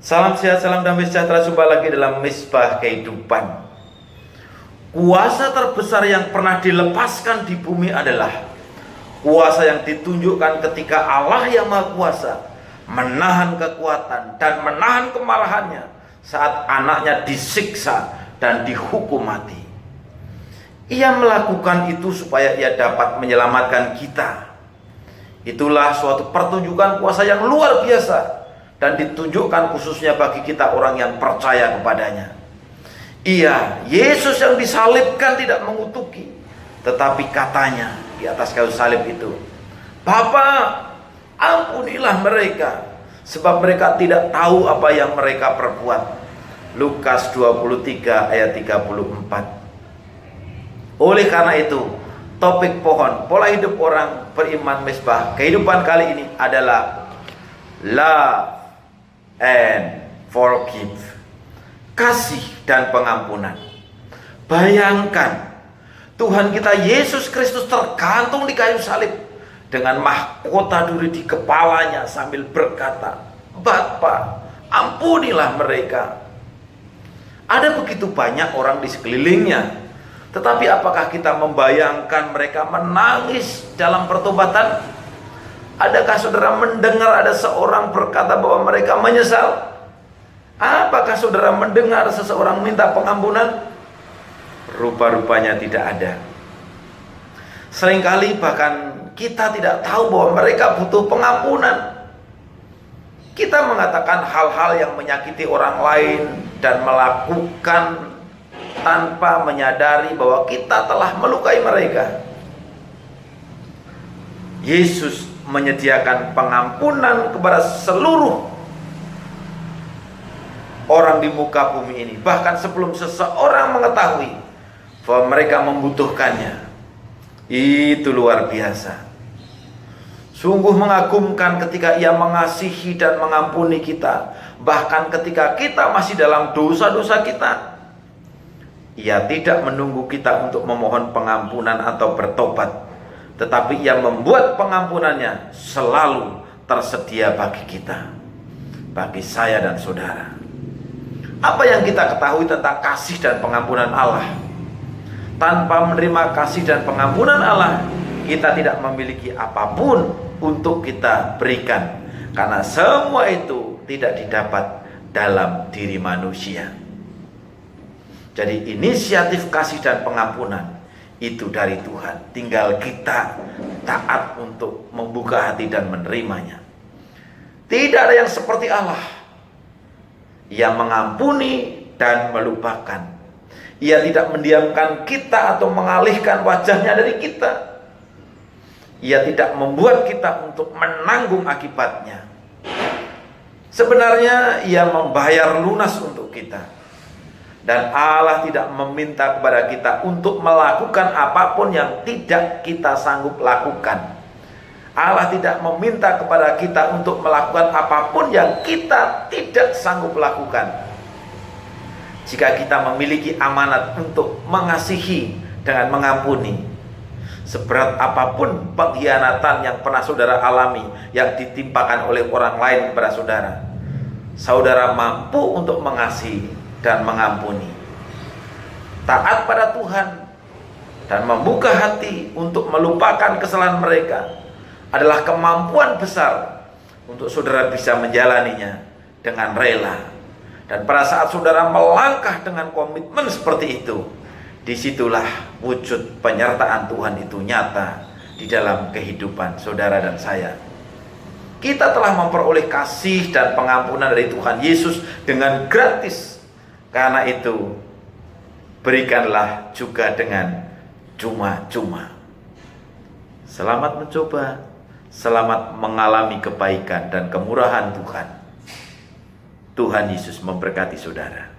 Salam sehat, salam damai sejahtera. Jumpa lagi dalam Misbah Kehidupan. Kuasa terbesar yang pernah dilepaskan di bumi adalah kuasa yang ditunjukkan ketika Allah yang Maha Kuasa menahan kekuatan dan menahan kemarahannya saat anaknya disiksa dan dihukum mati. Ia melakukan itu supaya ia dapat menyelamatkan kita. Itulah suatu pertunjukan kuasa yang luar biasa dan ditunjukkan khususnya bagi kita orang yang percaya kepadanya. Ia, Yesus yang disalibkan tidak mengutuki, tetapi katanya di atas kayu salib itu, "Bapa, ampunilah mereka, sebab mereka tidak tahu apa yang mereka perbuat." Lukas 23 ayat 34. Oleh karena itu, topik pohon pola hidup orang beriman Misbah Kehidupan kali ini adalah love and forgive, kasih dan pengampunan. Bayangkan Tuhan kita Yesus Kristus tergantung di kayu salib dengan mahkota duri di kepalanya sambil berkata, "Bapa, ampunilah mereka." Ada begitu banyak orang di sekelilingnya, tetapi apakah kita membayangkan mereka menangis dalam pertobatan? Adakah saudara mendengar ada seorang berkata bahwa mereka menyesal? Apakah saudara mendengar seseorang minta pengampunan? Rupa-rupanya tidak ada. Seringkali bahkan kita tidak tahu bahwa mereka butuh pengampunan. Kita mengatakan hal-hal yang menyakiti orang lain dan melakukan tanpa menyadari bahwa kita telah melukai mereka. Yesus menyediakan pengampunan kepada seluruh orang di muka bumi ini, bahkan sebelum seseorang mengetahui bahwa mereka membutuhkannya. Itu luar biasa. Sungguh mengagumkan ketika Ia mengasihi dan mengampuni kita, bahkan ketika kita masih dalam dosa-dosa kita. Ia tidak menunggu kita untuk memohon pengampunan atau bertobat, tetapi Ia membuat pengampunannya selalu tersedia bagi kita, bagi saya dan saudara. Apa yang kita ketahui tentang kasih dan pengampunan Allah? Tanpa menerima kasih dan pengampunan Allah, kita tidak memiliki apapun untuk kita berikan, karena semua itu tidak didapat dalam diri manusia. Jadi inisiatif kasih dan pengampunan itu dari Tuhan. Tinggal kita taat untuk membuka hati dan menerimanya. Tidak ada yang seperti Allah. Ia mengampuni dan melupakan. Ia tidak mendiamkan kita atau mengalihkan wajahnya dari kita. Ia tidak membuat kita untuk menanggung akibatnya. Sebenarnya Ia membayar lunas untuk kita. Dan Allah tidak meminta kepada kita untuk melakukan apapun yang tidak kita sanggup lakukan. Allah tidak meminta kepada kita untuk melakukan apapun yang kita tidak sanggup lakukan. Jika kita memiliki amanat untuk mengasihi dengan mengampuni, seberat apapun pengkhianatan yang pernah saudara alami, yang ditimpakan oleh orang lain kepada saudara, saudara mampu untuk mengasihi dan mengampuni. Taat pada Tuhan dan membuka hati untuk melupakan kesalahan mereka adalah kemampuan besar untuk saudara bisa menjalaninya dengan rela. Dan pada saat saudara melangkah dengan komitmen seperti itu, disitulah wujud penyertaan Tuhan itu nyata di dalam kehidupan saudara dan saya. Kita telah memperoleh kasih dan pengampunan dari Tuhan Yesus dengan gratis. Karena itu, berikanlah juga dengan cuma-cuma. Selamat mencoba, selamat mengalami kebaikan dan kemurahan Tuhan. Tuhan Yesus memberkati saudara.